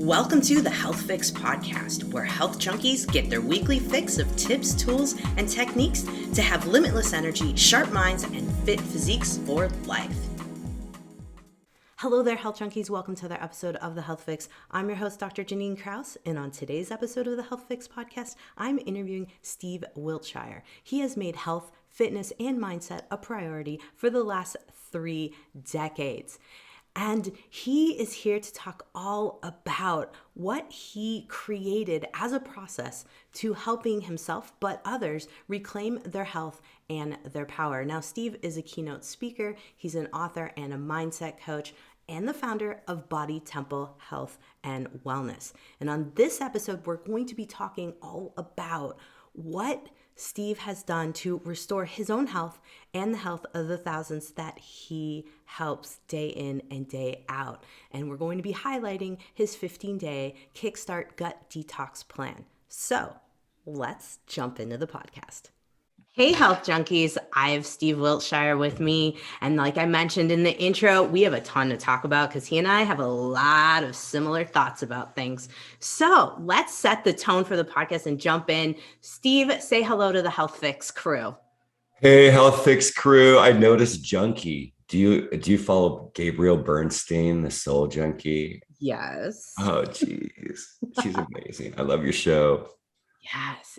Welcome to the Health Fix podcast, where health junkies get their weekly fix of tips, tools, and techniques to have limitless energy, sharp minds, and fit physiques for life. Hello there, health junkies. Welcome to another episode of the Health Fix. I'm your host, Dr. Jannine Krause, and on today's episode of the Health Fix podcast, I'm interviewing Steve Wiltshire. He has made health, fitness, and mindset a priority for the last 3 decades. And he is here to talk all about what he created as a process to helping himself, but others reclaim their health and their power. Now, Steve is a keynote speaker. He's an author and a mindset coach and the founder of Body Temple Health and Wellness. And on this episode, we're going to be talking all about what Steve has done to restore his own health and the health of the thousands that he helps day in and day out. And we're going to be highlighting his 15-day Kickstart Gut Detox Plan. So let's jump into the podcast. Hey, health junkies. I have Steve Wiltshire with me. And like I mentioned in the intro, we have a ton to talk about because he and I have a lot of similar thoughts about things. So let's set the tone for the podcast and jump in. Steve, say hello to the Health Fix crew. Hey, Health Fix crew. I noticed junkie. Do you follow Gabrielle Bernstein, the soul junkie? Yes. Oh, geez. She's amazing. I love your show.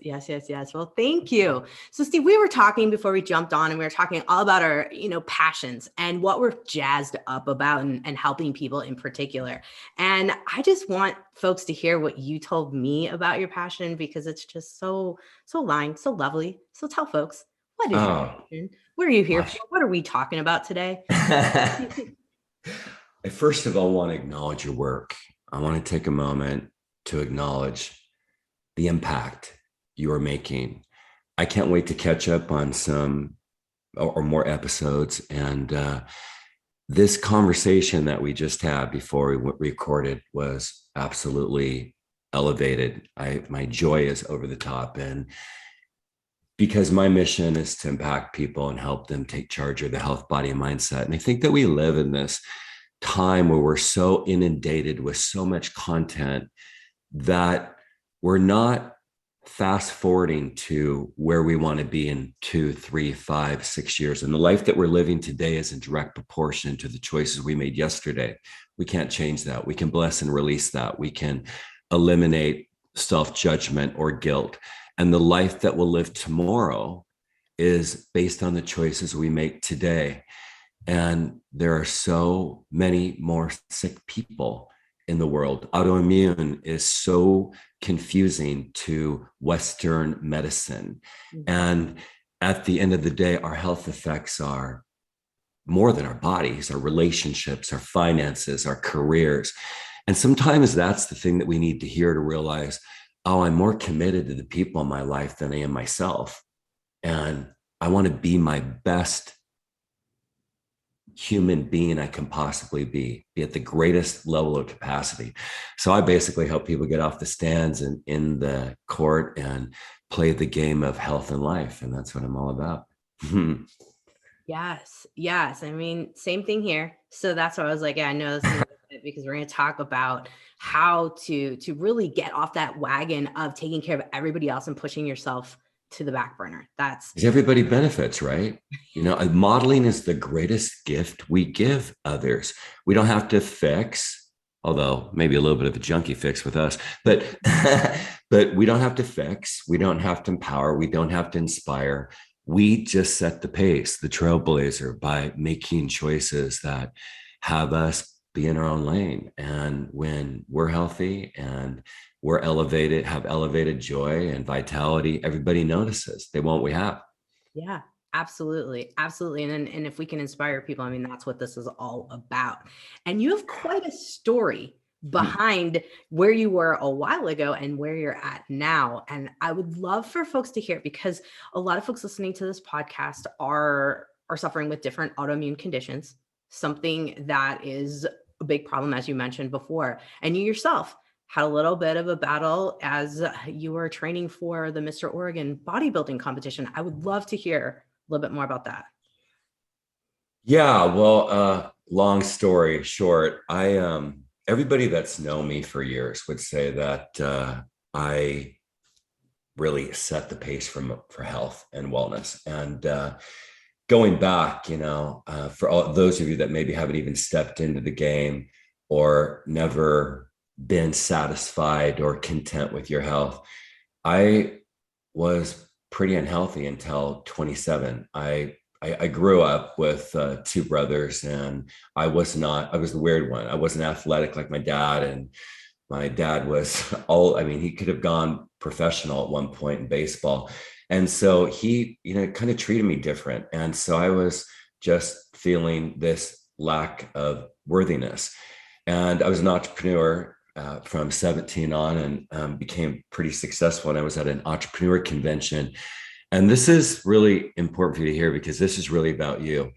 Yes. Well, thank you. So Steve, we were talking before we jumped on and we were talking all about our, passions and what we're jazzed up about and helping people in particular. And I just want folks to hear what you told me about your passion because it's just so aligned, so lovely. So tell folks, what is your passion? What are you here for? What are we talking about today? I first of all want to acknowledge your work. I want to take a moment to acknowledge the impact you are making. I can't wait to catch up on some or more episodes. And this conversation that we just had before we recorded was absolutely elevated. My joy is over the top. And because my mission is to impact people and help them take charge of their health, body, and mindset. And I think that we live in this time where we're so inundated with so much content that we're not fast forwarding to where we want to be in 2, 3, 5, 6 years. And the life that we're living today is in direct proportion to the choices we made yesterday. We can't change that. We can bless and release that. We can eliminate self-judgment or guilt. And the life that we'll live tomorrow is based on the choices we make today. And there are so many more sick people in the world. Autoimmune is so confusing to Western medicine. And at the end of the day, our health effects are more than our bodies, our relationships, our finances, our careers. And sometimes that's the thing that we need to hear to realize, oh, I'm more committed to the people in my life than I am myself. And I want to be my best human being I can possibly be at the greatest level of capacity. So I basically help people get off the stands and in the court and play the game of health and life. And that's what I'm all about. Yes. I mean, same thing here. So that's why I was like, yeah, I know this because we're going to talk about how to really get off that wagon of taking care of everybody else and pushing yourself to the back burner. That's everybody benefits, right? Modeling is the greatest gift we give others. We don't have to fix, although maybe a little bit of a junkie fix with us, but we don't have to fix. We don't have to empower. We don't have to inspire. We just set the pace, the trailblazer, by making choices that have us be in our own lane. And when we're healthy and we're elevated, have elevated joy and vitality, everybody notices. They want what we have. Yeah, absolutely. And if we can inspire people, I mean, that's what this is all about. And you have quite a story behind where you were a while ago and where you're at now. And I would love for folks to hear, because a lot of folks listening to this podcast are suffering with different autoimmune conditions, something that is a big problem, as you mentioned before. And you yourself had a little bit of a battle as you were training for the Mr. Oregon bodybuilding competition. I would love to hear a little bit more about that. Yeah, well, long story short, I everybody that's known me for years would say that I really set the pace for health and wellness. And going back, for all those of you that maybe haven't even stepped into the game or never been satisfied or content with your health, I was pretty unhealthy until 27. I grew up with two brothers, and I was the weird one. I wasn't athletic like my dad, and my dad was he could have gone professional at one point in baseball. And so he, kind of treated me different. And so I was just feeling this lack of worthiness. And I was an entrepreneur from 17 on, and became pretty successful. And I was at an entrepreneur convention. And this is really important for you to hear, because this is really about you.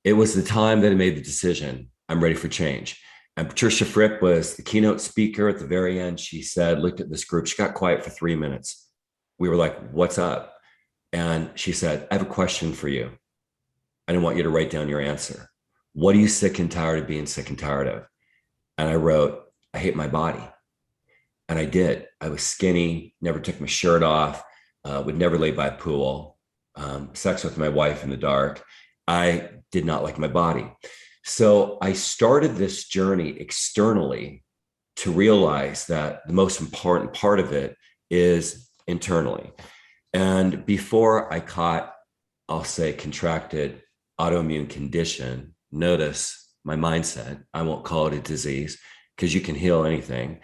It was the time that I made the decision. I'm ready for change. And Patricia Fripp was the keynote speaker at the very end. She said, looked at this group. She got quiet for 3 minutes. We were like, what's up? And she said, I have a question for you. I don't want you to write down your answer. What are you sick and tired of being sick and tired of? And I wrote, I hate my body. And I did. I was skinny, never took my shirt off, would never lay by a pool, sex with my wife in the dark. I did not like my body. So I started this journey externally to realize that the most important part of it is internally. And before I caught, I'll say, contracted autoimmune condition, notice my mindset. I won't call it a disease, because you can heal anything.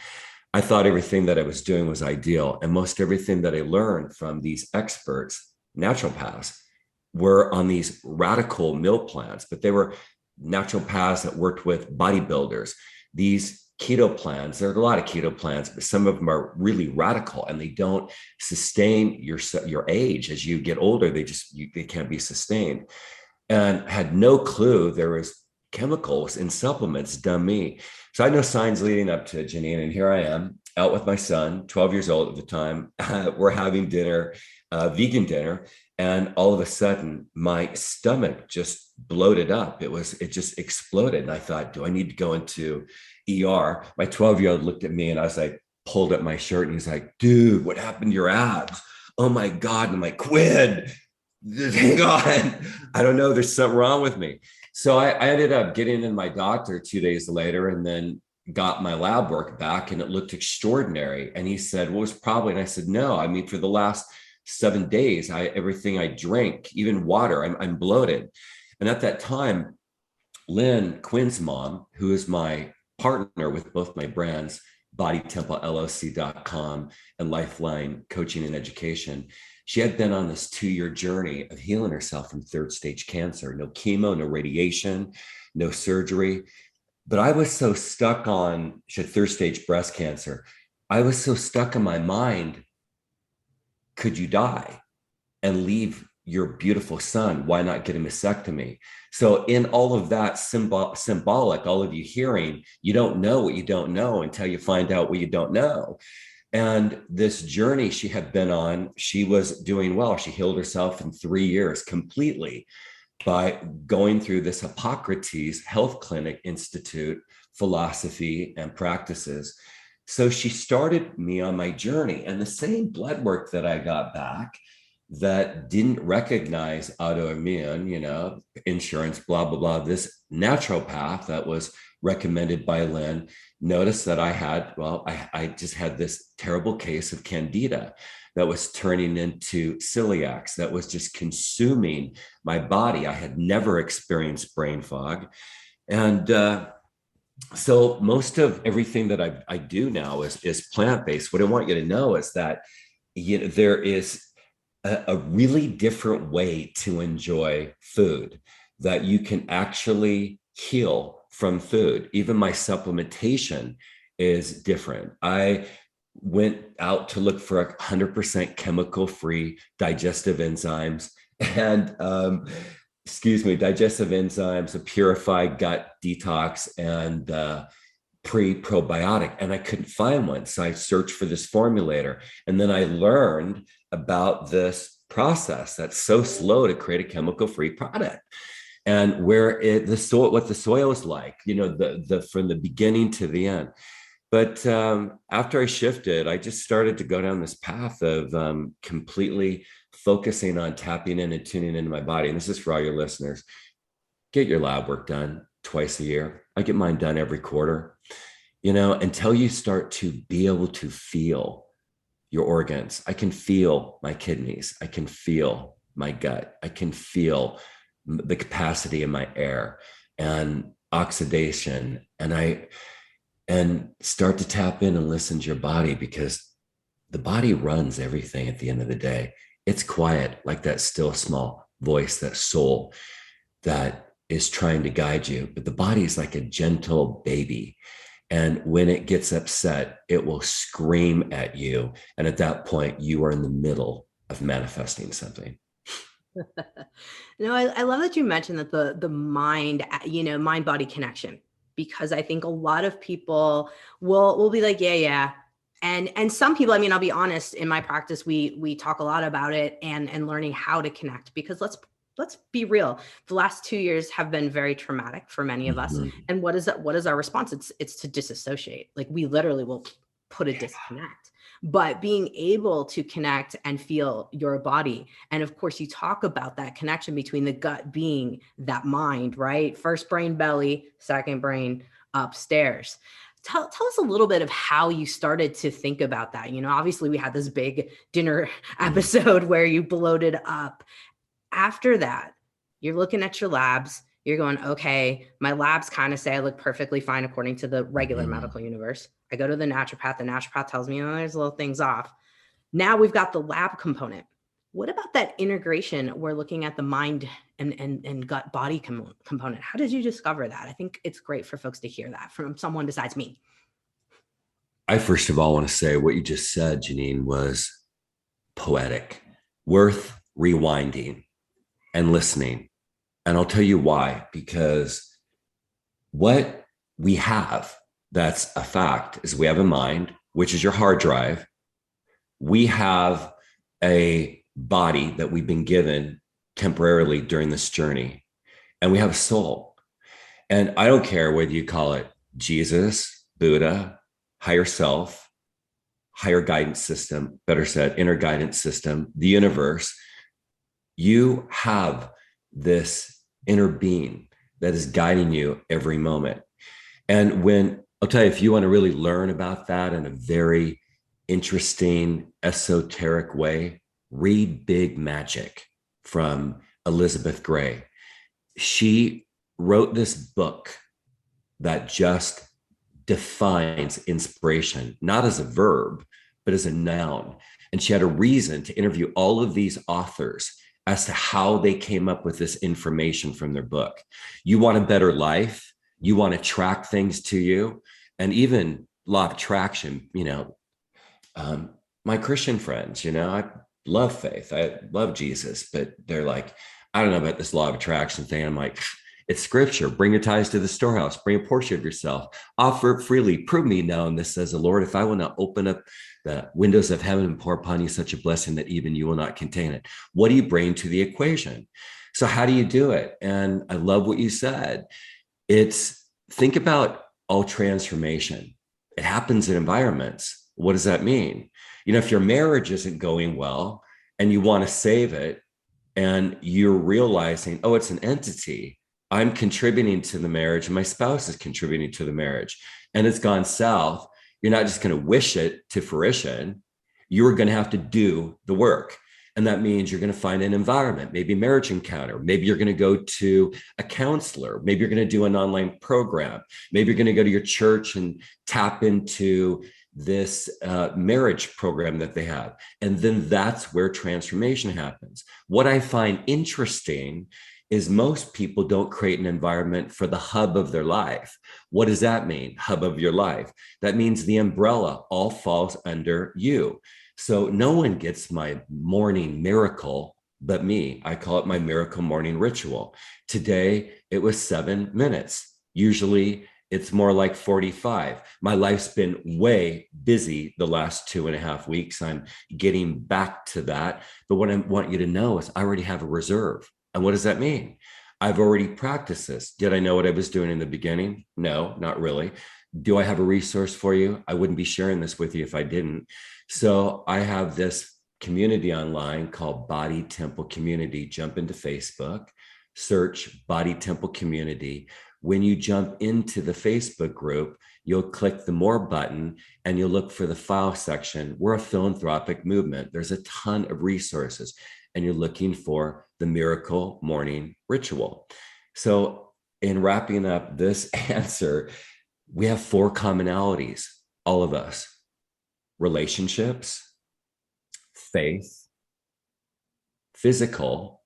I thought everything that I was doing was ideal. And most everything that I learned from these experts, naturopaths, were on these radical meal plans, but they were naturopaths that worked with bodybuilders. These keto plans, there are a lot of keto plans, but some of them are really radical, and they don't sustain your age. As you get older, they can't be sustained. And had no clue there was chemicals in supplements, dumb me. So I had no signs leading up to Jannine, and here I am out with my son, 12 years old at the time. We're having dinner, vegan dinner. And all of a sudden, my stomach just bloated up. It just exploded. And I thought, do I need to go into ER? My 12-year-old looked at me, and I was like, pulled up my shirt, and he's like, dude, what happened to your abs? Oh my God. And I'm like, Quinn, hang on. I don't know. There's something wrong with me. So I ended up getting in my doctor 2 days later, and then got my lab work back, and it looked extraordinary. And he said, well, it was probably, and I said, no, I mean, for the last 7 days, everything I drink, even water, I'm bloated. And at that time, Lynn, Quinn's mom, who is my partner with both my brands, BodyTempleLLC.com and Lifeline Coaching and Education, she had been on this 2-year journey of healing herself from 3rd stage cancer. No chemo, no radiation, no surgery. But I was so stuck on, she had 3rd stage breast cancer. I was so stuck in my mind, could you die and leave your beautiful son? Why not get a mastectomy? So in all of that symbolic, all of you hearing, you don't know what you don't know until you find out what you don't know. And this journey she had been on, she was doing well. She healed herself in 3 years completely by going through this Hippocrates Health Clinic Institute philosophy and practices. So she started me on my journey, and the same blood work that I got back that didn't recognize autoimmune, insurance, blah, blah, blah. This naturopath that was recommended by Lynn noticed that I just had this terrible case of candida that was turning into celiacs, that was just consuming my body. I had never experienced brain fog. And so most of everything that I do now is plant-based. What I want you to know is that there is a really different way to enjoy food, that you can actually heal from food. Even my supplementation is different. I went out to look for 100% chemical-free digestive enzymes and digestive enzymes, a Purified Gut Detox, and pre-probiotic, and I couldn't find one. So I searched for this formulator, and then I learned about this process that's so slow to create a chemical-free product. and where the soil, what the soil is like, the from the beginning to the end. But after I shifted, I just started to go down this path of completely focusing on tapping in and tuning into my body. And this is for all your listeners. Get your lab work done twice a year. I get mine done every quarter, until you start to be able to feel your organs. I can feel my kidneys. I can feel my gut. I can feel the capacity in my air and oxidation. And start to tap in and listen to your body, because the body runs everything at the end of the day. It's quiet, like that still small voice, that soul that is trying to guide you. But the body is like a gentle baby. And when it gets upset, it will scream at you. And at that point, you are in the middle of manifesting something. No, I love that you mentioned that the mind, mind body connection, because I think a lot of people will be like, yeah. And some people, I'll be honest, in my practice, we talk a lot about it and learning how to connect, because let's be real. The last 2 years have been very traumatic for many of us. And what is our response? It's to disassociate. Like, we literally will put a disconnect. But being able to connect and feel your body. And of course, you talk about that connection between the gut being that mind, right? First brain, belly, second brain, upstairs. Tell us a little bit of how you started to think about that. Obviously we had this big dinner episode where you bloated up. After that, you're looking at your labs. You're going, okay, my labs kind of say I look perfectly fine according to the regular medical universe. I go to the naturopath. The naturopath tells me, there's little things off. Now we've got the lab component. What about that integration? We're looking at the mind and gut body component. How did you discover that? I think it's great for folks to hear that from someone besides me. I first of all want to say what you just said, Jannine, was poetic, worth rewinding and listening. And I'll tell you why, because what we have that's a fact is we have a mind, which is your hard drive. We have a body that we've been given temporarily during this journey, and we have a soul. And I don't care whether you call it Jesus, Buddha, higher self, higher guidance system, better said, inner guidance system, the universe. You have this inner being that is guiding you every moment. And I'll tell you, if you want to really learn about that in a very interesting, esoteric way, read Big Magic from Elizabeth Gray. She wrote this book that just defines inspiration, not as a verb, but as a noun. And she had a reason to interview all of these authors as to how they came up with this information from their book. You want a better life? You want to attract things to you? And even law of attraction, my Christian friends, I love faith. I love Jesus, but they're like, I don't know about this law of attraction thing. I'm like, it's scripture. Bring your tithes to the storehouse. Bring a portion of yourself. Offer it freely. Prove me now, and this says the Lord, if I will not open up the windows of heaven and pour upon you such a blessing that even you will not contain it. What do you bring to the equation? So how do you do it? And I love what you said. Think about all transformation. It happens in environments. What does that mean? If your marriage isn't going well and you want to save it, and you're realizing, it's an entity. I'm contributing to the marriage and my spouse is contributing to the marriage, and it's gone south. You're not just going to wish it to fruition. You're going to have to do the work. And that means you're going to find an environment, maybe marriage encounter. Maybe you're going to go to a counselor. Maybe you're going to do an online program. Maybe you're going to go to your church and tap into this marriage program that they have. And then that's where transformation happens. What I find interesting is most people don't create an environment for the hub of their life. What does that mean? Hub of your life. That means the umbrella all falls under you. So no one gets my morning miracle but me. I call it my miracle morning ritual. Today, it was 7 minutes. Usually it's more like 45. My life's been way busy the last 2.5 weeks. I'm getting back to that. But what I want you to know is I already have a reserve. And what does that mean? I've already practiced this. Did I know what I was doing in the beginning? No, not really. Do I have a resource for you? I wouldn't be sharing this with you if I didn't. So I have this community online called Body Temple Community. Jump into Facebook, search Body Temple Community. When you jump into the Facebook group, you'll click the more button and you'll look for the file section. We're a philanthropic movement. There's a ton of resources, and you're looking for the Miracle Morning Ritual. So in wrapping up this answer, we have 4 commonalities, all of us: relationships, faith, physical,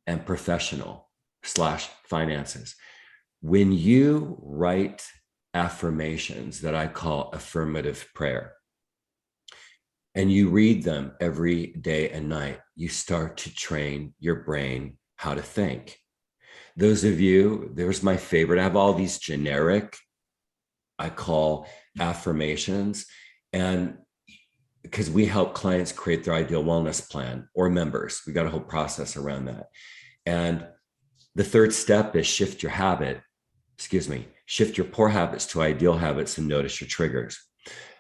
and professional/finances. When you write affirmations that I call affirmative prayer, and you read them every day and night, you start to train your brain how to think. Those of you, there's my favorite. I have all these generic, I call affirmations, and because we help clients create their ideal wellness plan, or members, we got a whole process around that. And the third step is shift your poor habits to ideal habits and notice your triggers.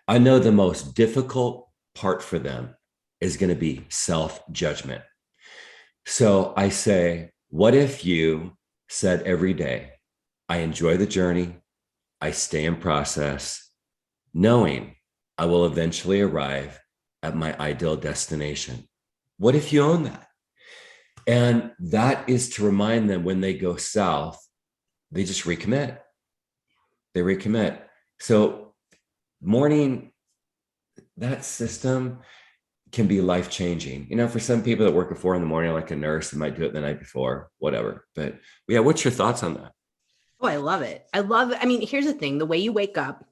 I know the most difficult part for them is going to be self-judgment. So I say, what if you said every day, I enjoy the journey, I stay in process, knowing I will eventually arrive at my ideal destination? What if you own that? And that is to remind them when they go south, they just recommit. They recommit. So morning, that system can be life-changing. For some people that work at 4 a.m, like a nurse, they might do it the night before, whatever. But yeah, what's your thoughts on that? Oh, I love it. I mean, here's the thing. The way you wake up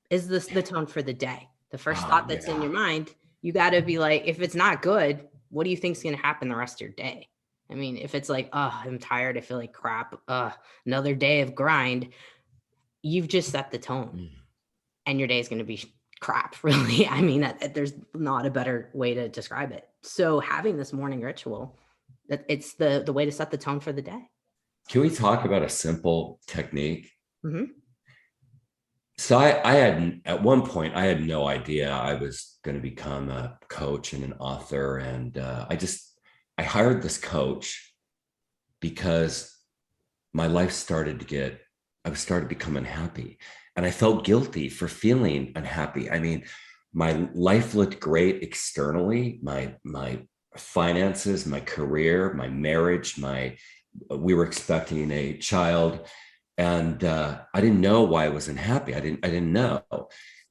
is the tone for the day. The first thought that's in your mind, you got to be like, if it's not good, what do you think is going to happen the rest of your day? I mean, if it's like, oh, I'm tired, I feel like crap, another day of grind, you've just set the tone and your day is going to be crap, really. I mean, there's not a better way to describe it. So having this morning ritual, it's the way to set the tone for the day. Can we talk about a simple technique? Mm-hmm. So I had, at one point, I had no idea I was going to become a coach and an author. And I hired this coach because my life started to become unhappy. And I felt guilty for feeling unhappy. I mean, my life looked great externally, my finances, my career, my marriage, we were expecting a child. And I didn't know why I was unhappy. I didn't know.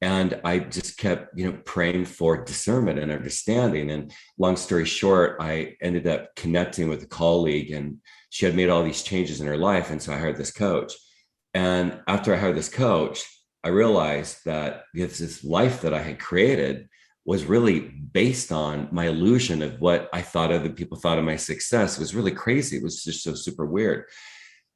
And I just kept, praying for discernment and understanding. And long story short, I ended up connecting with a colleague, and she had made all these changes in her life. And so I hired this coach. And after I hired this coach, I realized that this life that I had created was really based on my illusion of what I thought other people thought of my success. It was really crazy. It was just so super weird.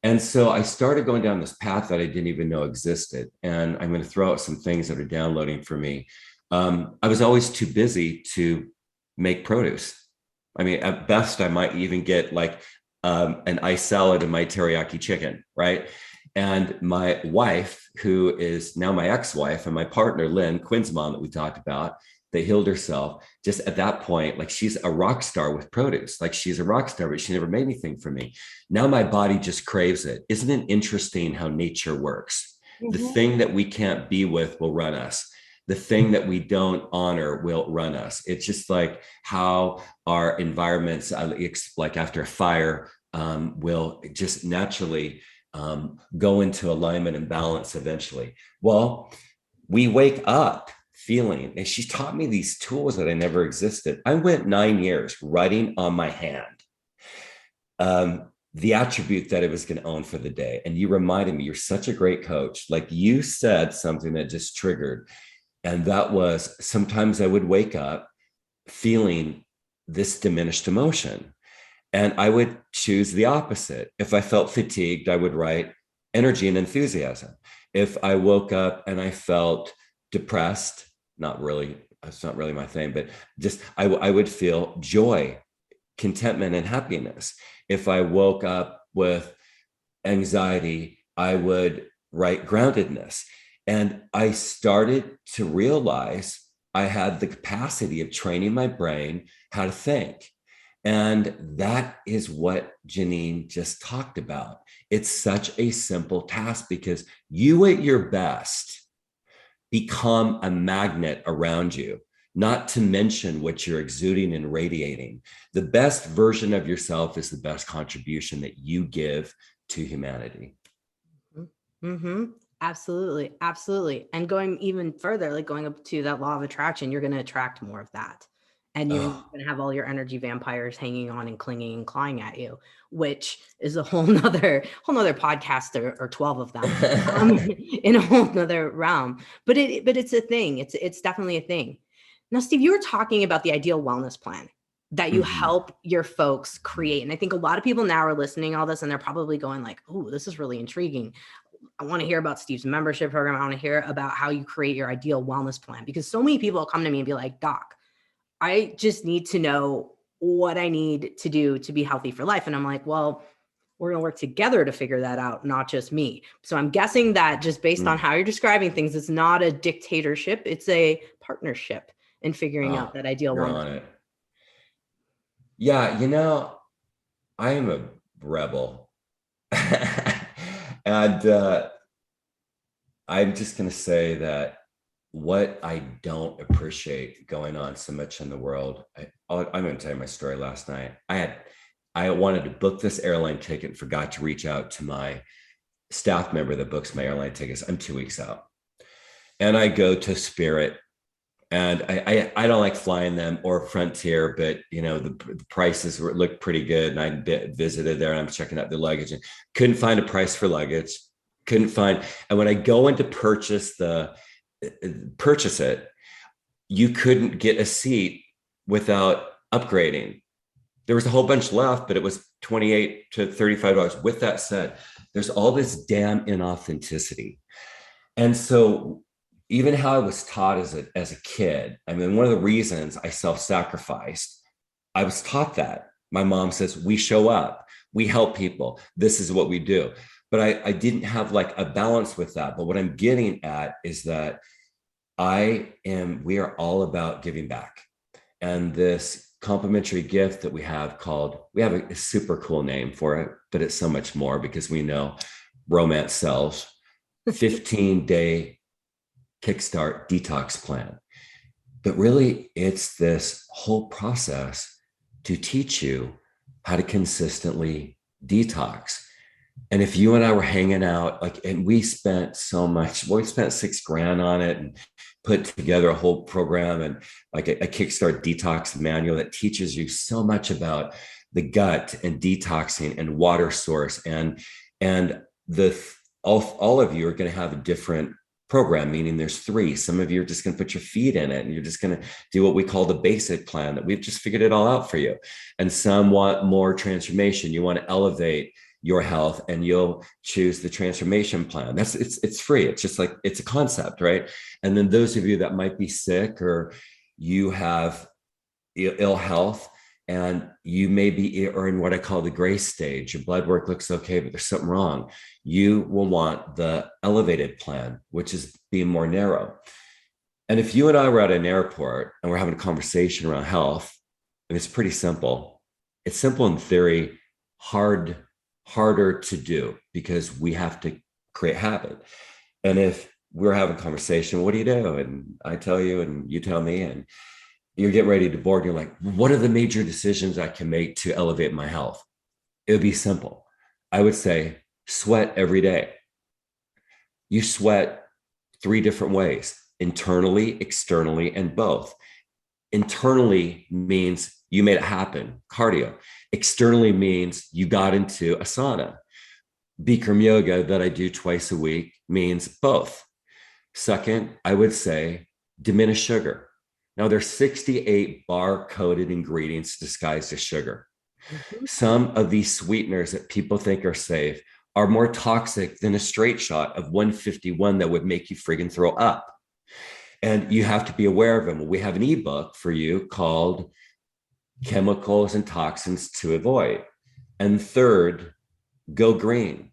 And so I started going down this path that I didn't even know existed. And I'm going to throw out some things that are downloading for me. I was always too busy to make produce. I mean, at best, I might even get like an iced salad and my teriyaki chicken, right? And my wife, who is now my ex-wife, and my partner, Lynn, Quinn's mom that we talked about, that healed herself, just at that point, like she's a rock star with produce. Like she's a rock star, but she never made anything for me. Now my body just craves it. Isn't it interesting how nature works? Mm-hmm. The thing that we can't be with will run us. The thing that we don't honor will run us. It's just like how our environments, like after a fire, will just naturally go into alignment and balance eventually. Well, we wake up feeling, and she taught me these tools that I never existed. I went 9 years writing on my hand the attribute that I was going to own for the day. And you reminded me, you're such a great coach. Like you said something that just triggered. And that was, sometimes I would wake up feeling this diminished emotion. And I would choose the opposite. If I felt fatigued, I would write energy and enthusiasm. If I woke up and I felt depressed, not really, it's not really my thing, but just I would feel joy, contentment, and happiness. If I woke up with anxiety, I would write groundedness. And I started to realize I had the capacity of training my brain how to think. And that is what Jannine just talked about. It's such a simple task because you at your best become a magnet around you, not to mention what you're exuding and radiating. The best version of yourself is the best contribution that you give to humanity. Mm-hmm. Absolutely. Absolutely. And going even further, like going up to that law of attraction, you're going to attract more of that. And you're going to have all your energy vampires hanging on and clinging and clawing at you, which is a whole nother podcast or 12 of them in a whole nother realm. But it's a thing. It's definitely a thing. Now, Steve, you were talking about the ideal wellness plan that you help your folks create. And I think a lot of people now are listening to all this and they're probably going like, oh, this is really intriguing. I want to hear about Steve's membership program. I want to hear about how you create your ideal wellness plan, because so many people come to me and be like, Doc, I just need to know what I need to do to be healthy for life. And I'm like, well, we're going to work together to figure that out, not just me. So I'm guessing that just based on how you're describing things, it's not a dictatorship. It's a partnership in figuring out that ideal you're wellness on it. Yeah, I am a rebel. And I'm just going to say that what I don't appreciate going on so much in the world, I'm going to tell you my story last night. I wanted to book this airline ticket and forgot to reach out to my staff member that books my airline tickets. I'm 2 weeks out. And I go to Spirit, and I don't like flying them or Frontier, but the prices looked pretty good. And I visited there and I'm checking out the luggage and couldn't find a price for luggage. And when I go in to purchase it, you couldn't get a seat without upgrading. There was a whole bunch left, but it was $28 to $35. With that said, there's all this damn inauthenticity. And so even how I was taught as a kid, I mean, one of the reasons I self-sacrificed, I was taught that. My mom says, we show up, we help people, this is what we do. But I didn't have like a balance with that. But what I'm getting at is that we are all about giving back. And this complimentary gift that we have a super cool name for it, but it's so much more because we know romance sells. 15-day Kickstart Detox Plan. But really, it's this whole process to teach you how to consistently detox. And if you and I were hanging out, and we spent so much, we spent $6,000 on it and put together a whole program and like a Kickstart Detox manual that teaches you so much about the gut and detoxing and water source. And all of you are going to have a different program, meaning there's 3. Some of you are just going to put your feet in it and you're just going to do what we call the basic plan, that we've just figured it all out for you. And some want more transformation. You want to elevate your health and you'll choose the transformation plan. It's free. It's just like, it's a concept, right? And then those of you that might be sick or you have ill health and you may be in what I call the gray stage, your blood work looks okay, but there's something wrong. You will want the elevated plan, which is being more narrow. And if you and I were at an airport and we're having a conversation around health, and it's pretty simple. It's simple in theory, harder to do because we have to create habit. And if we're having a conversation, what do you do? And I tell you, and you tell me, and you're getting ready to board, and you're like, what are the major decisions I can make to elevate my health? It would be simple. I would say, sweat every day. You sweat 3 different ways: internally, externally, and both. Internally means you made it happen, cardio. Externally means you got into a sauna. Bikram yoga that I do twice a week means both. Second, I would say diminished sugar. Now there's 68 bar-coded ingredients disguised as sugar. Some of these sweeteners that people think are safe are more toxic than a straight shot of 151 that would make you friggin' throw up. And you have to be aware of them. We have an ebook for you called Chemicals and Toxins to Avoid. And third, go green.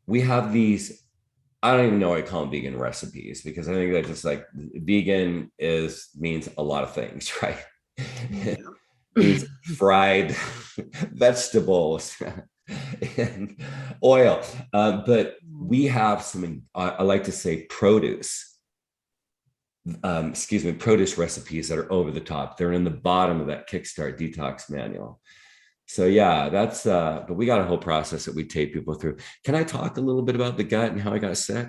We have these, I don't even know why I call them vegan recipes, because I think that just like vegan means a lot of things, right? It means fried vegetables and oil. But we have some, I like to say produce recipes that are over the top. They're in the bottom of that Kickstart Detox manual. So yeah, but we got a whole process that we take people through. Can I talk a little bit about the gut and how I got sick?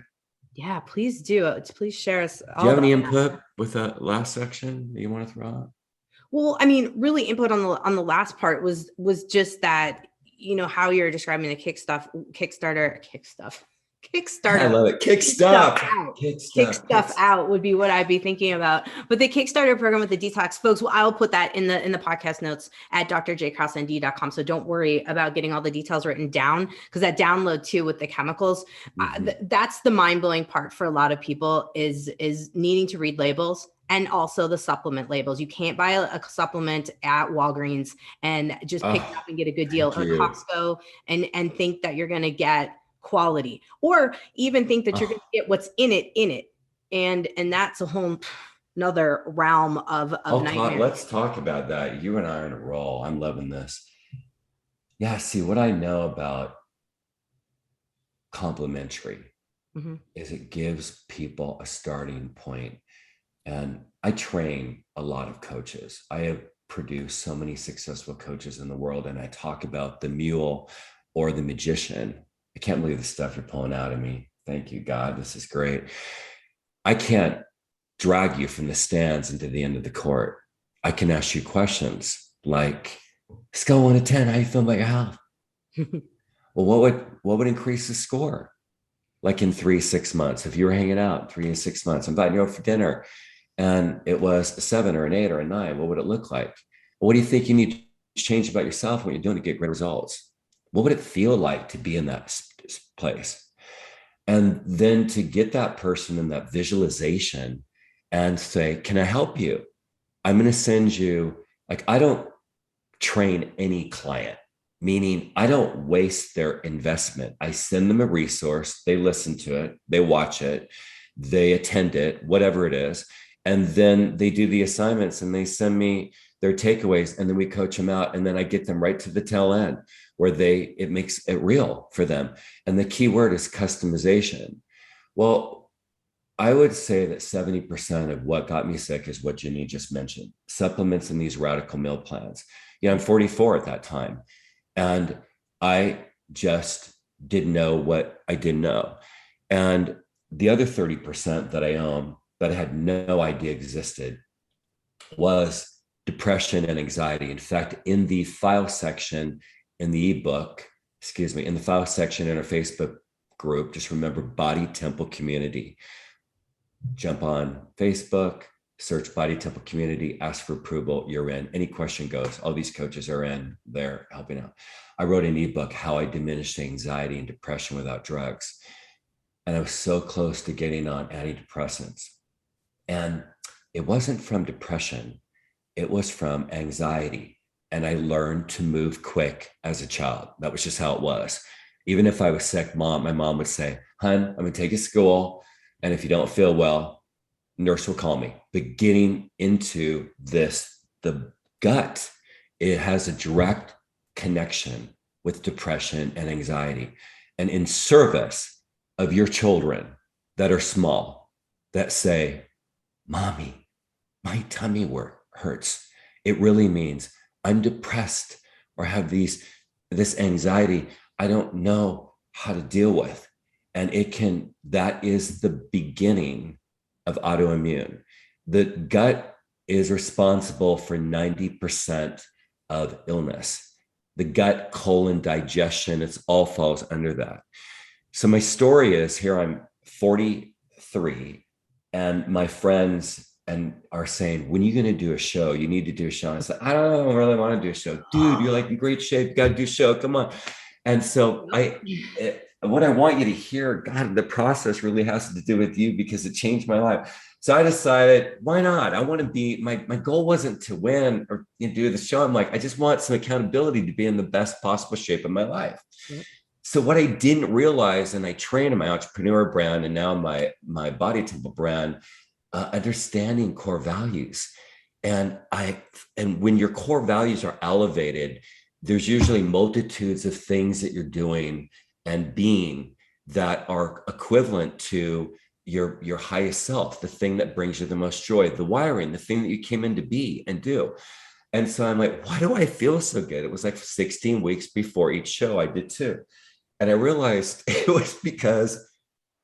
Yeah, please do. Please share us Do you all have about any that. input with that last section that you want to throw out? Well, I mean, really input on the last part was just that, how you're describing the I Kickstarter, love it. Kick kick stuff stuff. out. Kick Kick stuff. stuff out would be what I'd be thinking about. But the Kickstarter program with the detox folks, well, I'll put that in the podcast notes at drjkrausend.com. So don't worry about getting all the details written down, because that download too with the chemicals, that's the mind-blowing part for a lot of people is needing to read labels. And also the supplement labels. You can't buy a supplement at Walgreens and just pick it up and get a good deal, or Costco, and think that you're going to get quality, or even think that you're going to get what's in it. And that's a whole another realm of nightmare. Let's talk about that. You and I are in a roll. I'm loving this. Yeah, see, what I know about complimentary is it gives people a starting point. And I train a lot of coaches. I have produced so many successful coaches in the world, and I talk about the mule or the magician. I can't believe the stuff you're pulling out of me. Thank you, God. This is great. I can't drag you from the stands into the end of the court. I can ask you questions like, scale 1 to 10, how you feel about your health? Well, what would increase the score? Like in 3-6 months, if you were hanging out 3 and 6 months, I'm inviting you over for dinner, and it was a 7 or an 8 or a 9, what would it look like? What do you think you need to change about yourself when you're doing to get great results? What would it feel like to be in that place? And then to get that person in that visualization and say, can I help you? I'm going to send you, like, I don't train any client, meaning I don't waste their investment. I send them a resource, they listen to it, they watch it, they attend it, whatever it is. And then they do the assignments and they send me their takeaways, and then we coach them out. And then I get them right to the tail end where it makes it real for them. And the key word is customization. Well, I would say that 70% of what got me sick is what Jannine just mentioned, supplements and these radical meal plans. I'm 44 at that time, and I just didn't know what I didn't know. And the other 30% that I own that I had no idea existed was depression and anxiety. In fact, in the file section in the ebook, in the file section in our Facebook group, just remember Body Temple Community. Jump on Facebook, search Body Temple Community, ask for approval, you're in. Any question goes. All these coaches are in there helping out. I wrote an ebook, How I Diminished Anxiety and Depression Without Drugs. And I was so close to getting on antidepressants. And it wasn't from depression, it was from anxiety. And I learned to move quick as a child. That was just how it was. Even if I was sick, my mom would say, "Hun, I'm going to take you to school. And if you don't feel well, nurse will call me." But getting into this, the gut, it has a direct connection with depression and anxiety. And in service of your children that are small, that say, "Mommy, my tummy hurts," it really means I'm depressed or have this anxiety I don't know how to deal with. And that is the beginning of autoimmune. The gut is responsible for 90% of illness. The gut, colon, digestion, it all falls under that. So my story is, here I'm 43, and my friends are saying, "When are you going to do a show? You need to do a show." And I said, "I don't really want to do a show." "Dude, you're like in great shape. You got to do a show. Come on." And so what I want you to hear, God, the process really has to do with you, because it changed my life. So I decided, why not? I want to be, my goal wasn't to win or do the show. I'm like, I just want some accountability to be in the best possible shape of my life. Yep. So what I didn't realize, and I trained in my entrepreneur brand and now my Body Temple brand, understanding core values. And when your core values are elevated, there's usually multitudes of things that you're doing and being that are equivalent to your highest self, the thing that brings you the most joy, the wiring, the thing that you came in to be and do. And so I'm like, why do I feel so good? It was like 16 weeks before each show I did too. And I realized it was because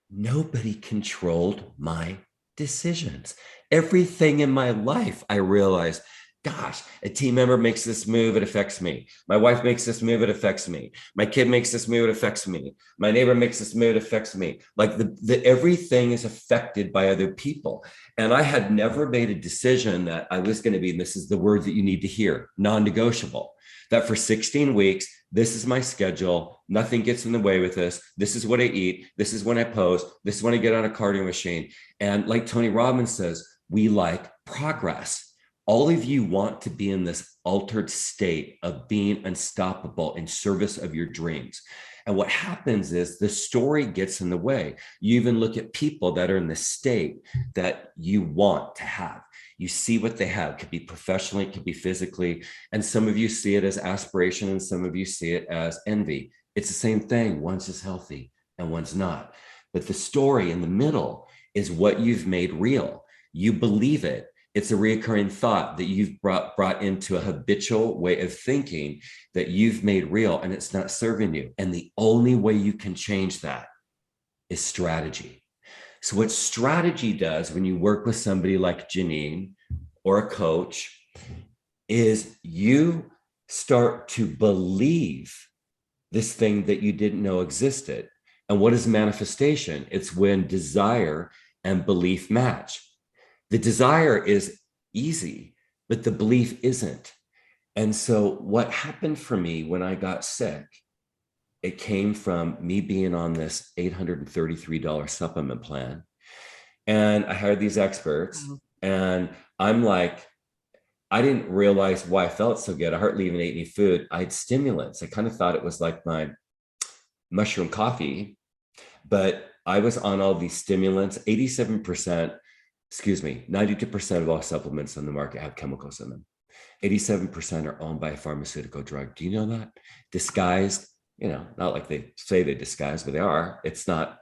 nobody controlled my decisions. Everything in my life, I realized, gosh, a team member makes this move, it affects me. My wife makes this move, it affects me. My kid makes this move, it affects me. My neighbor makes this move, it affects me. Like the everything is affected by other people. And I had never made a decision that I was going to be, and this is the word that you need to hear, non-negotiable, that for 16 weeks, this is my schedule. Nothing gets in the way with this. This is what I eat. This is when I pose. This is when I get on a cardio machine. And like Tony Robbins says, we like progress. All of you want to be in this altered state of being unstoppable in service of your dreams. And what happens is the story gets in the way. You even look at people that are in the state that you want to have. You see what they have. It could be professionally, it could be physically. And some of you see it as aspiration and some of you see it as envy. It's the same thing. One's just healthy and one's not. But the story in the middle is what you've made real. You believe it. It's a recurring thought that you've brought into a habitual way of thinking that you've made real, and it's not serving you. And the only way you can change that is strategy. So what strategy does when you work with somebody like Jannine or a coach is you start to believe this thing that you didn't know existed. And what is manifestation? It's when desire and belief match. The desire is easy, but the belief isn't. And so what happened for me when I got sick, it came from me being on this $833 supplement plan. And I hired these experts. And I'm like, I didn't realize why I felt so good. I hardly even ate any food. I had stimulants. I kind of thought it was like my mushroom coffee, but I was on all these stimulants. 92% of all supplements on the market have chemicals in them. 87% are owned by a pharmaceutical drug. Do you know that? Disguised, not like they say they disguise, but they are. It's not,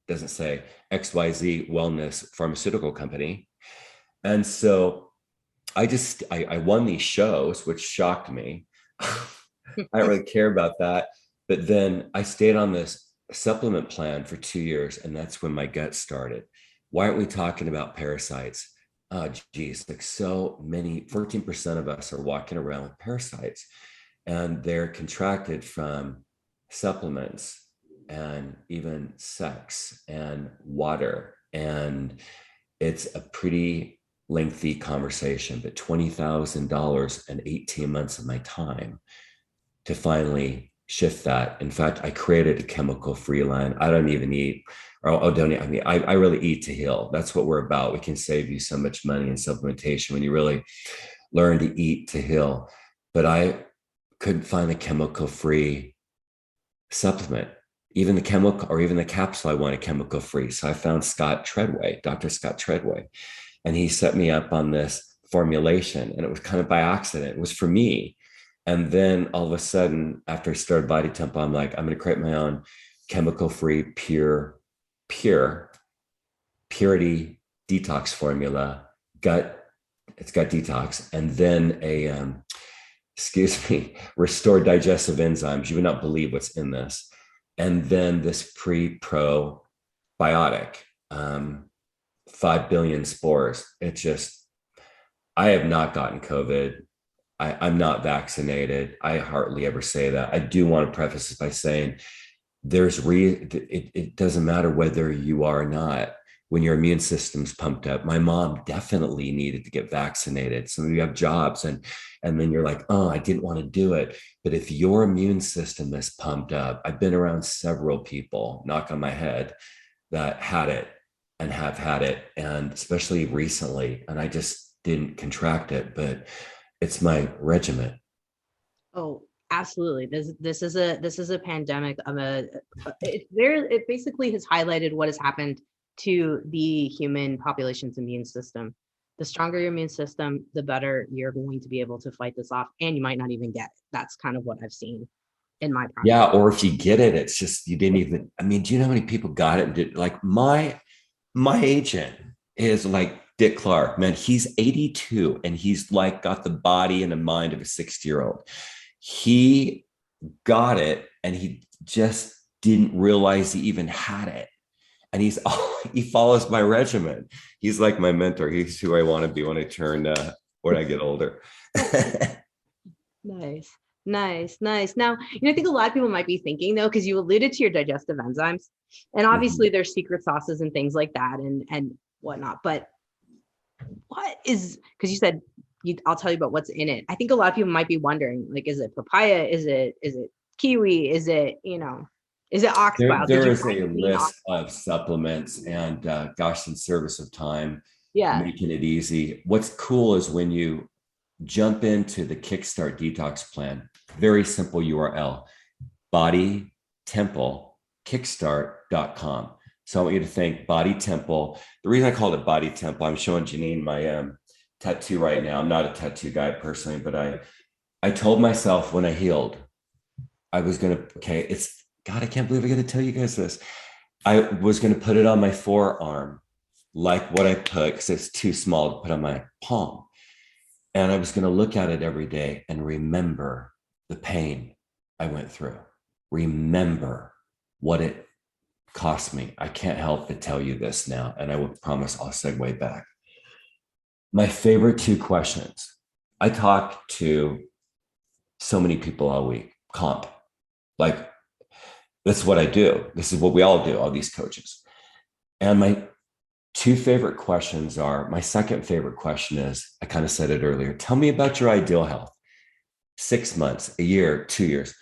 doesn't say XYZ wellness pharmaceutical company. And so I won these shows, which shocked me. I don't really care about that. But then I stayed on this supplement plan for 2 years, and that's when my gut started. Why aren't we talking about parasites? Oh, geez, like so many, 14% of us are walking around with parasites, and they're contracted from supplements and even sex and water. And it's a pretty lengthy conversation, but $20,000 and 18 months of my time to finally shift that. In fact, I created a chemical-free line. I don't even eat, I really eat to heal. That's what we're about. We can save you so much money in supplementation when you really learn to eat to heal. But I couldn't find a chemical-free supplement. Even the chemical or even the capsule I wanted chemical-free. So I found Dr. Scott Treadway, and he set me up on this formulation, and it was kind of by accident. It was for me. And then all of a sudden, after I started Body Temple, I'm like, I'm going to create my own chemical-free, purity detox formula, it's gut detox, and then restored digestive enzymes. You would not believe what's in this. And then this pre-probiotic, 5 billion spores. I have not gotten COVID. I'm not vaccinated. I hardly ever say that. I do want to preface this by saying it doesn't matter whether you are or not when your immune system's pumped up. My mom definitely needed to get vaccinated. Some of you have jobs and then you're like, oh, I didn't want to do it. But if your immune system is pumped up, I've been around several people, knock on my head, that had it. and have had it, and especially recently, and I just didn't contract it, but it's my regimen. Oh, absolutely. This is a pandemic of it basically has highlighted what has happened to the human population's immune system. The stronger your immune system, the better you're going to be able to fight this off, and you might not even get it. That's kind of what I've seen in my practice. Yeah, or if you get it, it's just you didn't even. I mean, do you know how many people got it and did like my agent is like Dick Clark, man. He's 82 and he's like got the body and the mind of a 60-year-old. He got it and he just didn't realize he even had it. And he follows my regimen. He's like my mentor. He's who I want to be when I get older. Nice. Nice, nice. Now, I think a lot of people might be thinking though, because you alluded to your digestive enzymes, and obviously there's secret sauces and things like that and whatnot. But what is, because you said I'll tell you about what's in it. I think a lot of people might be wondering, like, is it papaya? Is it kiwi? Is it ox bile? Did There you is find a clean ox? list of supplements, and gosh, in service of time, Yeah. making it easy. What's cool is when you jump into the Kickstart Detox Plan, very simple URL, body temple kickstart.com. So I want you to think body temple. The reason I called it body temple, I'm showing Jannine my tattoo right now. I'm not a tattoo guy personally, but I told myself when I healed, I was going to, okay, it's God, I can't believe I got to tell you guys this. I was going to put it on my forearm, like what I put, because it's too small to put on my palm. And I was going to look at it every day and remember the pain I went through. Remember what it cost me. I can't help but tell you this now, and I will promise I'll segue back. My favorite two questions. I talk to so many people all week, like that's what I do. This is what we all do, all these coaches. And my two favorite questions are, my second favorite question is, I kind of said it earlier, tell me about your ideal health. 6 months, a year, 2 years.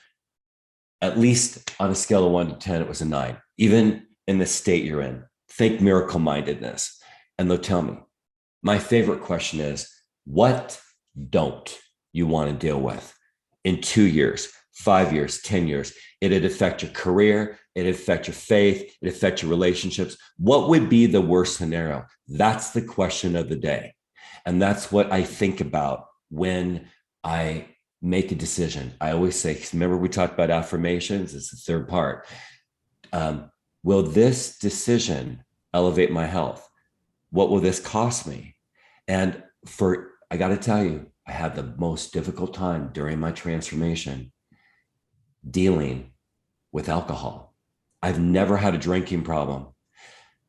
At least on a scale of 1 to 10, it was a 9. Even in the state you're in, think miracle mindedness. And they'll tell me. My favorite question is, what don't you want to deal with in 2 years, 5 years, 10 years? It'd affect your career. It'd affect your faith. It'd affect your relationships. What would be the worst scenario? That's the question of the day. And that's what I think about when I make a decision. I always say, remember we talked about affirmations? It's the third part. Will this decision elevate my health? What will this cost me? And I got to tell you, I had the most difficult time during my transformation dealing with alcohol. I've never had a drinking problem,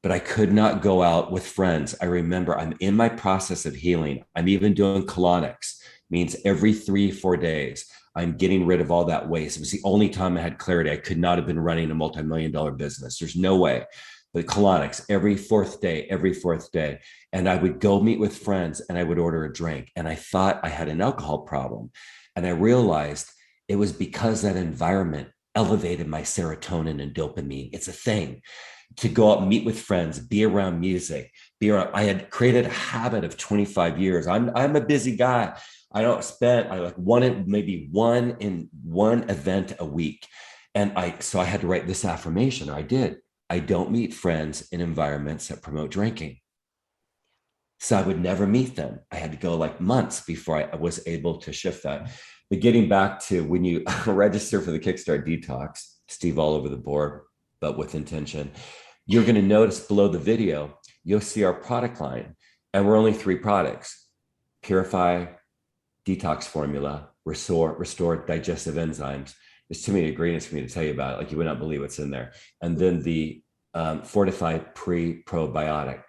but I could not go out with friends. I remember I'm in my process of healing. I'm even doing colonics, means every 3-4 days, I'm getting rid of all that waste. It was the only time I had clarity. I could not have been running a multi-million-dollar business. There's no way. But colonics every fourth day. And I would go meet with friends and I would order a drink. And I thought I had an alcohol problem. And I realized it was because that environment elevated my serotonin and dopamine. It's a thing to go out, meet with friends, be around music, I had created a habit of 25 years. I'm a busy guy. I like one event a week. So I had to write this affirmation, or I did. I don't meet friends in environments that promote drinking. So I would never meet them. I had to go like months before I was able to shift that. But getting back to when you register for the Kickstart Detox, Steve all over the board, but with intention, you're going to notice below the video, you'll see our product line. And we're only 3 products: Purified Detox Formula, Restore Digestive Enzymes. There's too many ingredients for me to tell you about it. Like you would not believe what's in there. And then the Fortified Pre-Probiotic,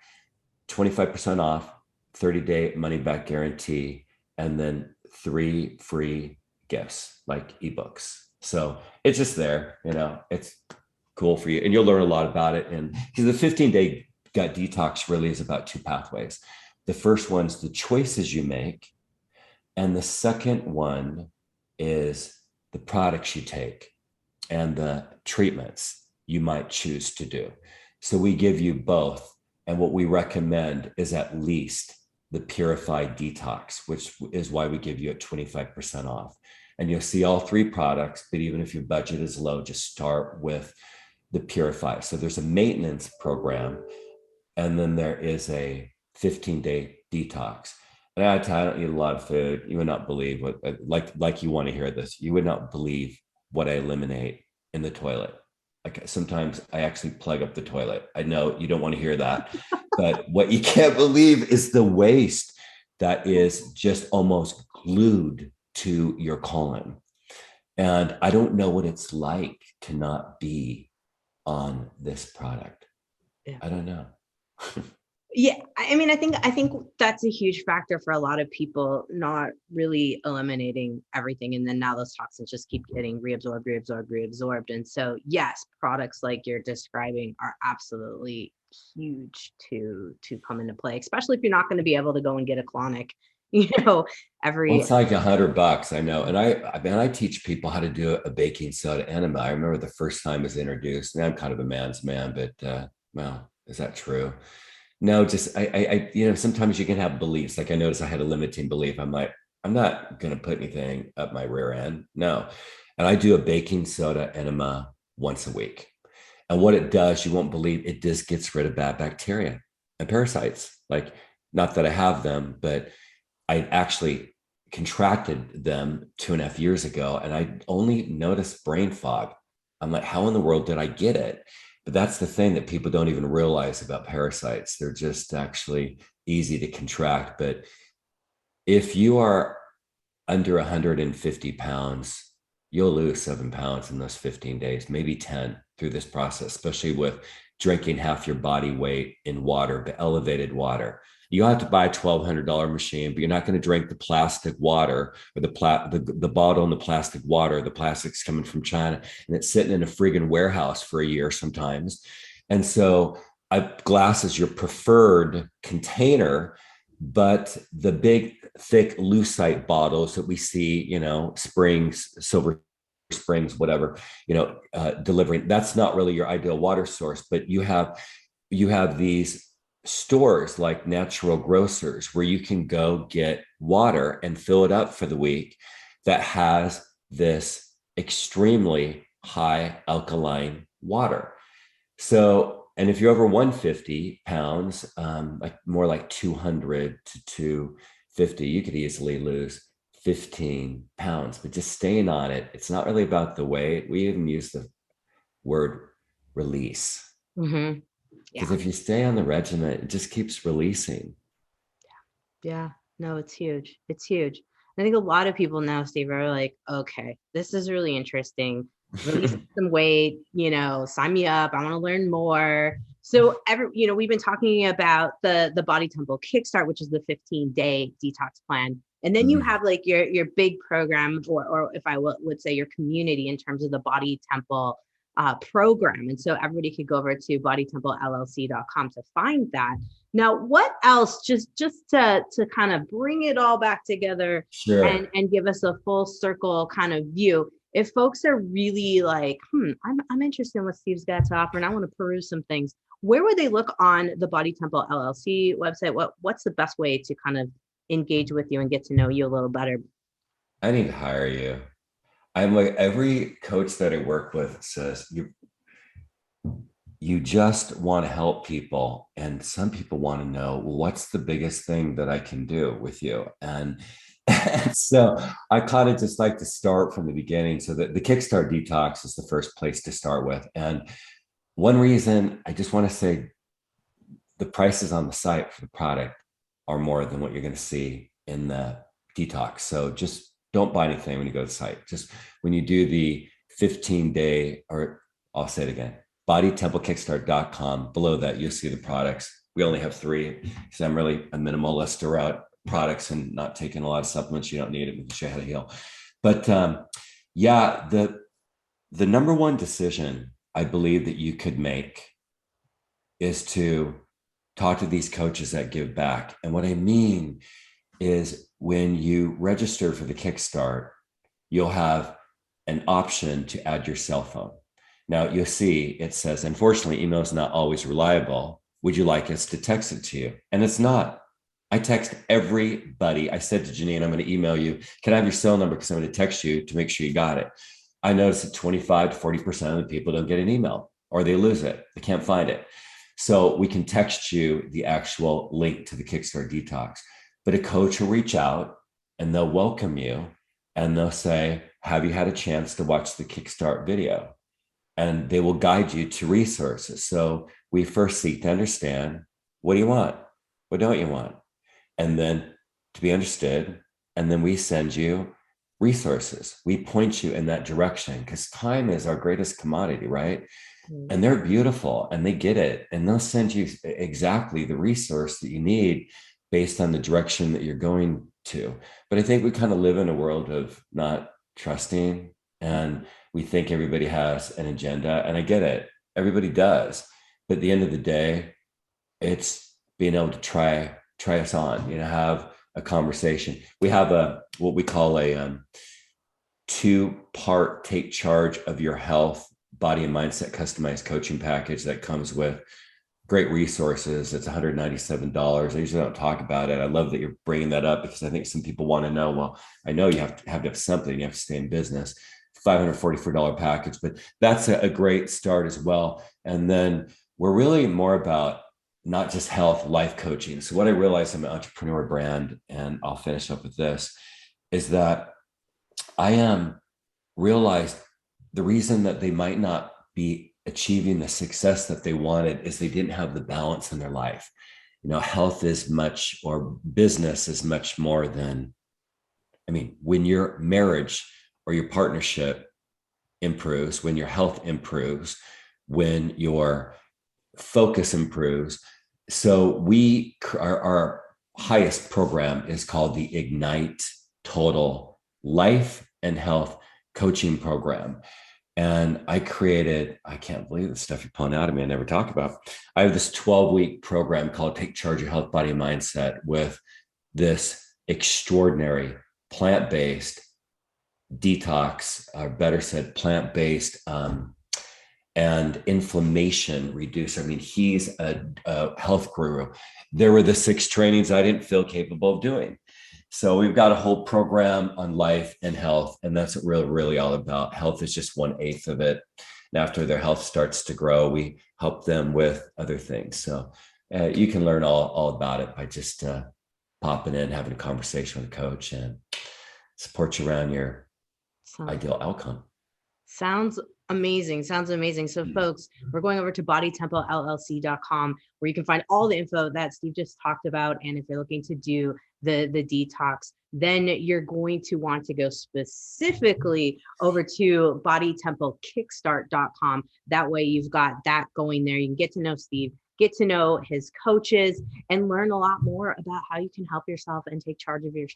25% off, 30-day money-back guarantee, and then 3 free gifts like ebooks. So it's just there, it's cool for you. And you'll learn a lot about it. And because the 15-day gut detox really is about 2 pathways. The first one's the choices you make. And the second one is the products you take and the treatments you might choose to do. So we give you both And what we recommend is at least the Purified Detox, which is why we give you at 25% off. And you'll see all three products, but even if your budget is low, just start with the Purify. So there's a maintenance program, and then there is a 15-day detox. And I tell you, I don't eat a lot of food. You would not believe what, like you want to hear this. You would not believe what I eliminate in the toilet. Like sometimes I actually plug up the toilet. I know you don't want to hear that, but what you can't believe is the waste that is just almost glued to your colon. And I don't know what it's like to not be on this product. Yeah. I don't know. Yeah, I mean, I think that's a huge factor for a lot of people, not really eliminating everything, and then now those toxins just keep getting reabsorbed. And so, yes, products like you're describing are absolutely huge to come into play, especially if you're not going to be able to go and get a colonic, every. Well, it's like $100, I know. And I teach people how to do a baking soda enema. I remember the first time it was introduced, and I'm kind of a man's man, but well, is that true? No, just sometimes you can have beliefs. Like I noticed I had a limiting belief. I'm like, I'm not going to put anything up my rear end. No. And I do a baking soda enema once a week. And what it does, you won't believe, it just gets rid of bad bacteria and parasites. Like, not that I have them, but I actually contracted them 2.5 years ago, and I only noticed brain fog. I'm like, how in the world did I get it? But that's the thing that people don't even realize about parasites. They're just actually easy to contract. But if you are under 150 pounds, you'll lose 7 pounds in those 15 days, maybe 10 through this process, especially with drinking half your body weight in water, but elevated water. You have to buy a $1,200 machine, but you're not going to drink the plastic water or the bottle in the plastic water. The plastic's coming from China, and it's sitting in a friggin' warehouse for a year sometimes. And so glass is your preferred container, but the big, thick lucite bottles that we see, Springs, Silver Springs, whatever, delivering, that's not really your ideal water source. But you have these stores like natural grocers where you can go get water and fill it up for the week that has this extremely high alkaline water. So, and if you're over 150 pounds, like more like 200 to 250, you could easily lose 15 pounds. But just staying on it, it's not really about the weight. We even use the word release. Mm-hmm. Because if you stay on the regimen, it just keeps releasing. Yeah. No, it's huge. It's huge. I think a lot of people now, Steve, are like, okay, this is really interesting. Release some weight, sign me up. I want to learn more. So we've been talking about the Body Temple Kickstart, which is the 15-day detox plan. And then you have like your big program, or if I would say your community in terms of the Body Temple program. And so everybody could go over to bodytemplellc.com to find that. Now, what else, just to kind of bring it all back together, sure, and give us a full circle kind of view, if folks are really like, I'm interested in what Steve's got to offer and I want to peruse some things, where would they look on the Body Temple LLC website? What's the best way to kind of engage with you and get to know you a little better? I need to hire you. I'm like, every coach that I work with says, you just want to help people. And some people want to know, well, what's the biggest thing that I can do with you? And so I kind of just like to start from the beginning. So that the Kickstart Detox is the first place to start with. And one reason, I just want to say, the prices on the site for the product are more than what you're going to see in the detox. So just don't buy anything when you go to the site. Just when you do the 15-day, or I'll say it again, bodytemplekickstart.com. Below that, you'll see the products. We only have 3 because I'm really a minimalist around products and not taking a lot of supplements. You don't need it. We can show you how to heal. But the number one decision I believe that you could make is to talk to these coaches that give back. And what I mean is, when you register for the Kickstart, you'll have an option to add your cell phone. Now you'll see it says, unfortunately, email is not always reliable, Would you like us to text it to you? And it's not. I text everybody. I said to Jannine, I'm going to email you. Can I have your cell number? Because I'm going to text you to make sure you got it. I noticed that 25 to 40% of the people don't get an email, or they lose it. They can't find it. So we can text you the actual link to the Kickstart Detox, but a coach will reach out and they'll welcome you and they'll say, have you had a chance to watch the Kickstart video? And they will guide you to resources. So we first seek to understand, what do you want? What don't you want? And then to be understood. And then we send you resources. We point you in that direction because time is our greatest commodity, right? And they're beautiful and they get it. And they'll send you exactly the resource that you need based on the direction that you're going to. But I think we kind of live in a world of not trusting, and we think everybody has an agenda. And I get it. Everybody does. But at the end of the day, it's being able to try us on, have a conversation. We have what we call a 2-part take charge of your health, body and mindset customized coaching package that comes with great resources. It's $197. I usually don't talk about it. I love that you're bringing that up because I think some people want to know, well, I know you have to have something, you have to stay in business. $544 package, but that's a great start as well. And then we're really more about not just health, life coaching. So what I realized I'm an entrepreneur brand, and I'll finish up with this, is that I realized the reason that they might not be achieving the success that they wanted is they didn't have the balance in their life. Health is much, or business is much more than, when your marriage or your partnership improves, when your health improves, when your focus improves. So our highest program is called the Ignite Total Life and Health Coaching Program. And I can't believe the stuff you're pulling out of me I never talk about. I have this 12-week program called Take Charge of Your Health, Body, and Mindset, with this extraordinary plant-based detox, or better said, plant-based and inflammation reducer. He's a health guru. There were the 6 trainings I didn't feel capable of doing. So we've got a whole program on life and health, and that's what we're really all about. Health is just 1/8 of it. And after their health starts to grow, we help them with other things. So you can learn all about it by just popping in, having a conversation with a coach, and support you around your ideal outcome. Sounds amazing. So folks, we're going over to bodytemplellc.com, where you can find all the info that Steve just talked about. And if you're looking to do the detox, then you're going to want to go specifically over to bodytemplelkickstart.com. That way you've got that going there. You can get to know Steve, get to know his coaches, and learn a lot more about how you can help yourself and take charge of your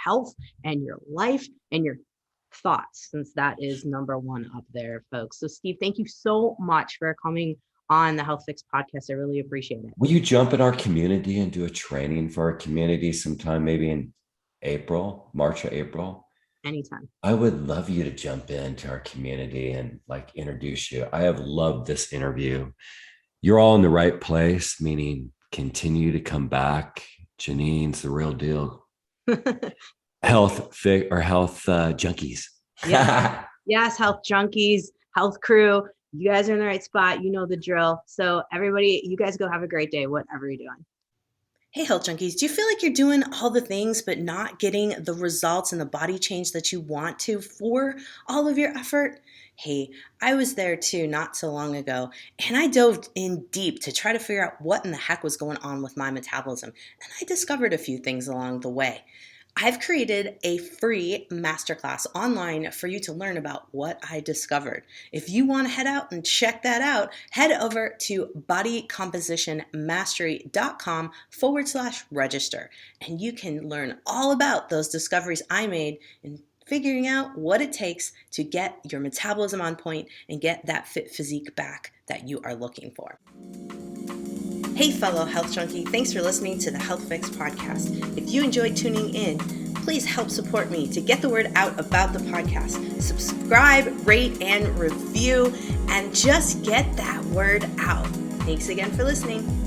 health and your life and your thoughts, since that is number one up there, folks. So Steve, thank you so much for coming on the Health Fix podcast. I really appreciate it. Will you jump in our community and do a training for our community sometime, maybe in March or April? Anytime. I would love you to jump into our community and introduce you. I have loved this interview. You're all in the right place, meaning continue to come back. Jannine's the real deal. Health junkies. Yeah. Yes, health junkies, health crew. You guys are in the right spot. You know the drill. So everybody, you guys go have a great day, whatever you're doing. Hey, health junkies, do you feel like you're doing all the things but not getting the results and the body change that you want to for all of your effort? Hey, I was there too not so long ago, and I dove in deep to try to figure out what in the heck was going on with my metabolism, and I discovered a few things along the way. I've created a free masterclass online for you to learn about what I discovered. If you want to head out and check that out, head over to bodycompositionmastery.com/register, and you can learn all about those discoveries I made in figuring out what it takes to get your metabolism on point and get that fit physique back that you are looking for. Hey, fellow health junkie, thanks for listening to the Health Fix podcast. If you enjoyed tuning in, please help support me to get the word out about the podcast. Subscribe, rate, and review, and just get that word out. Thanks again for listening.